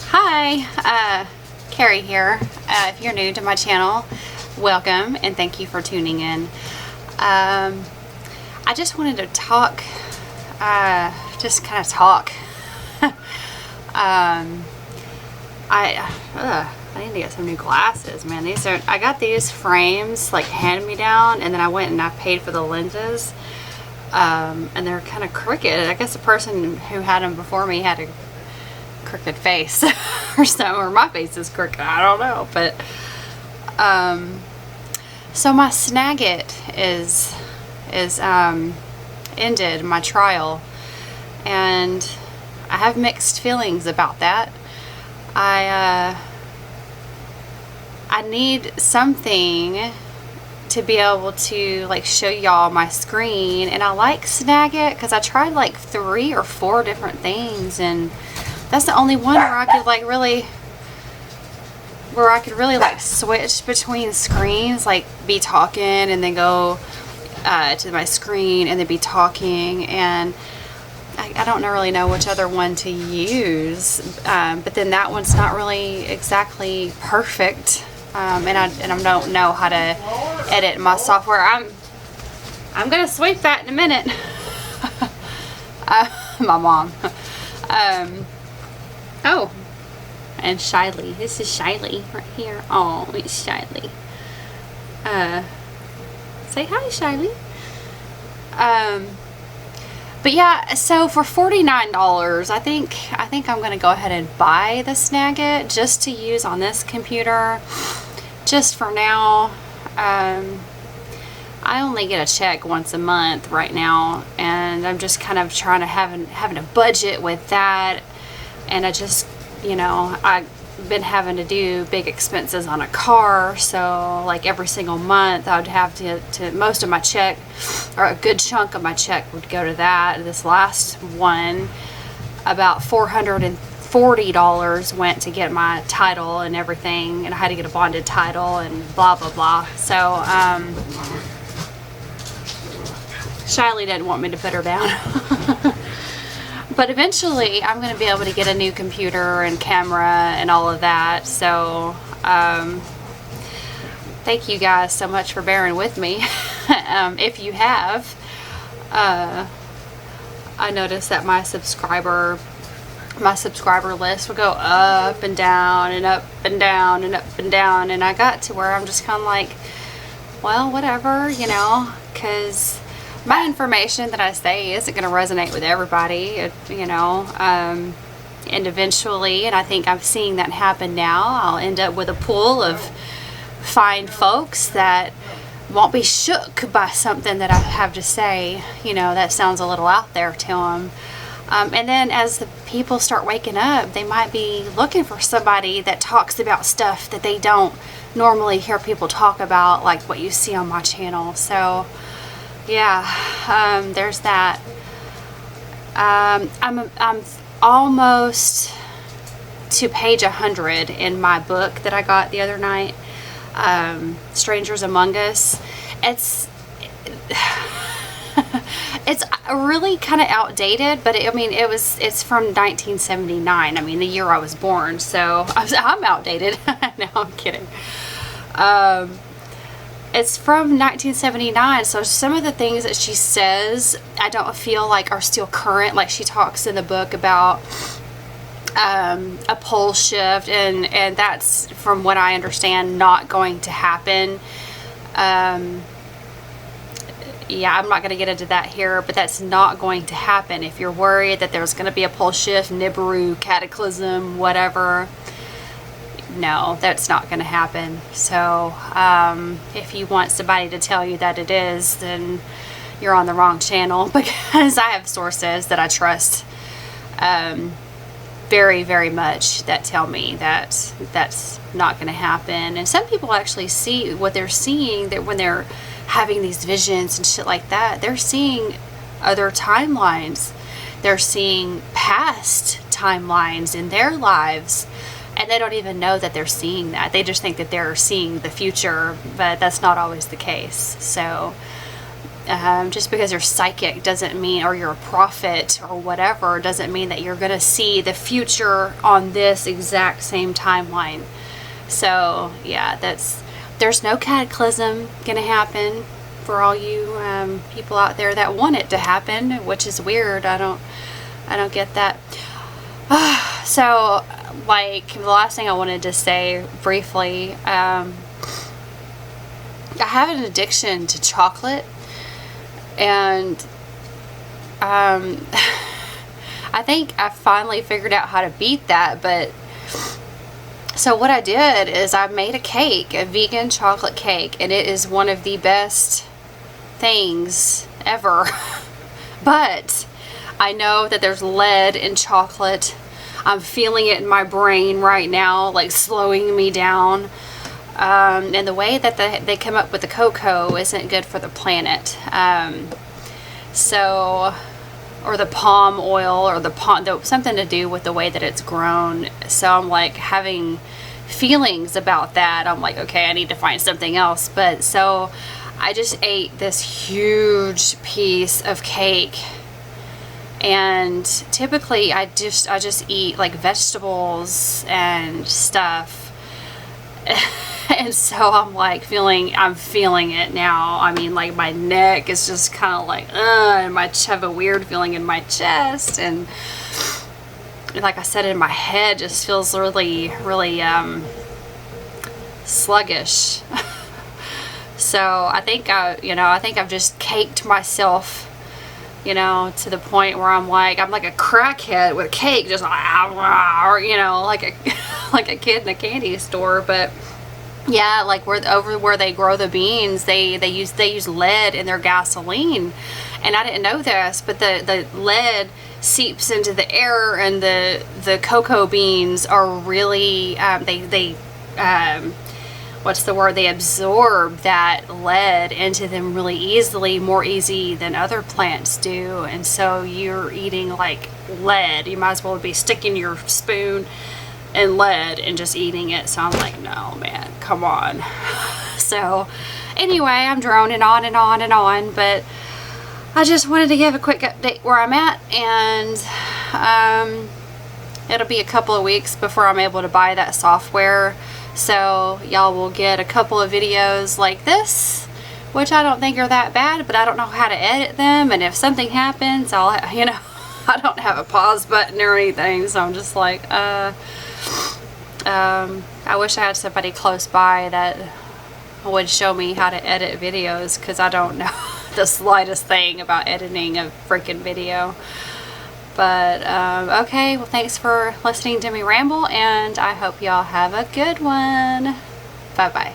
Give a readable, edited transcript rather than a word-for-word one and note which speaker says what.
Speaker 1: Hi, Carrie here. If you're new to my channel, welcome and thank you for tuning in. I just wanted to talk, just kind of talk. I need to get some new glasses, man. I got these frames like hand-me-down, and then I went and I paid for the lenses, and they're kind of crooked. I guess the person who had them before me had a crooked face or something, or my face is crooked, I don't know. But so my Snagit is ended, my trial, and I have mixed feelings about that. I need something to be able to like show y'all my screen, and I like Snagit because I tried like 3 or 4 different things, and that's the only one where I could really like switch between screens, like be talking and then go to my screen and then be talking, and I don't really know which other one to use, but then that one's not really exactly perfect, and I don't know how to edit my software. I'm gonna sweep that in a minute. My mom. Oh, and Shiley. This is Shiley right here. Oh, it's Shiley. Say hi, Shiley. But yeah, so for $49, I think I'm gonna go ahead and buy the Snagit just to use on this computer, just for now. I only get a check once a month right now, and I'm just kind of trying to having a budget with that. And I just, I've been having to do big expenses on a car, so like every single month I would have to most of my check, or a good chunk of my check, would go to that. This last one, about $440 went to get my title and everything, and I had to get a bonded title and blah blah blah. So Shiley didn't want me to put her down. But eventually I'm going to be able to get a new computer and camera and all of that. So thank you guys so much for bearing with me. If you have, I noticed that my subscriber list would go up and down and up and down and up and down, and I got to where I'm just kind of like, well, whatever, because my information that I say isn't going to resonate with everybody, and eventually, and I think I'm seeing that happen now, I'll end up with a pool of fine folks that won't be shook by something that I have to say, that sounds a little out there to them. And then as the people start waking up, they might be looking for somebody that talks about stuff that they don't normally hear people talk about, like what you see on my channel. So yeah, there's that. I'm almost to page 100 in my book that I got the other night, Strangers Among Us. It's really kind of outdated, but it's from 1979. The year I was born, so I'm outdated. No, I'm kidding. It's from 1979, so some of the things that she says I don't feel like are still current. Like, she talks in the book about a pole shift, and that's, from what I understand, not going to happen. Yeah, I'm not going to get into that here, but that's not going to happen. If you're worried that there's going to be a pole shift, Nibiru, cataclysm, whatever, no, that's not going to happen. So if you want somebody to tell you that it is, then you're on the wrong channel, because I have sources that I trust very, very much that tell me that that's not going to happen. And some people actually see what they're seeing, that when they're having these visions and shit like that, they're seeing other timelines. They're seeing past timelines in their lives, and they don't even know that they're seeing that. They just think that they're seeing the future, but that's not always the case. So Just because you're psychic doesn't mean, or you're a prophet or whatever, doesn't mean that you're going to see the future on this exact same timeline. So yeah, there's no cataclysm going to happen for all you people out there that want it to happen, which is weird. I don't get that. So, like, the last thing I wanted to say briefly, I have an addiction to chocolate, and I think I finally figured out how to beat that. But so what I did is I made a cake, a vegan chocolate cake, and it is one of the best things ever. But I know that there's lead in chocolate. I'm feeling it in my brain right now, like slowing me down. And the way that they come up with the cocoa isn't good for the planet. Or the palm oil, or something to do with the way that it's grown. So I'm like having feelings about that. I'm like, okay, I need to find something else. But so I just ate this huge piece of cake. And typically I just eat like vegetables and stuff. And so I'm like I'm feeling it now. I mean, like my neck is just kind of like, and I have a weird feeling in my chest, and like I said, in my head just feels really, really sluggish. So I think I've just caked myself, to the point where I'm like a crackhead with cake, just like a kid in a candy store. But yeah, like over where they grow the beans, they use lead in their gasoline, and I didn't know this, but the lead seeps into the air, and the cocoa beans are really they absorb that lead into them really easily, more easy than other plants do. And so you're eating like lead. You might as well be sticking your spoon in lead and just eating it. So I'm like, no, man, come on. So anyway, I'm droning on and on and on, but I just wanted to give a quick update where I'm at, and it'll be a couple of weeks before I'm able to buy that software. So y'all will get a couple of videos like this, which I don't think are that bad, but I don't know how to edit them. And if something happens, I don't have a pause button or anything. So I'm just like, I wish I had somebody close by that would show me how to edit videos, because I don't know the slightest thing about editing a freaking video. But okay, well, thanks for listening to me ramble, and I hope y'all have a good one. Bye bye.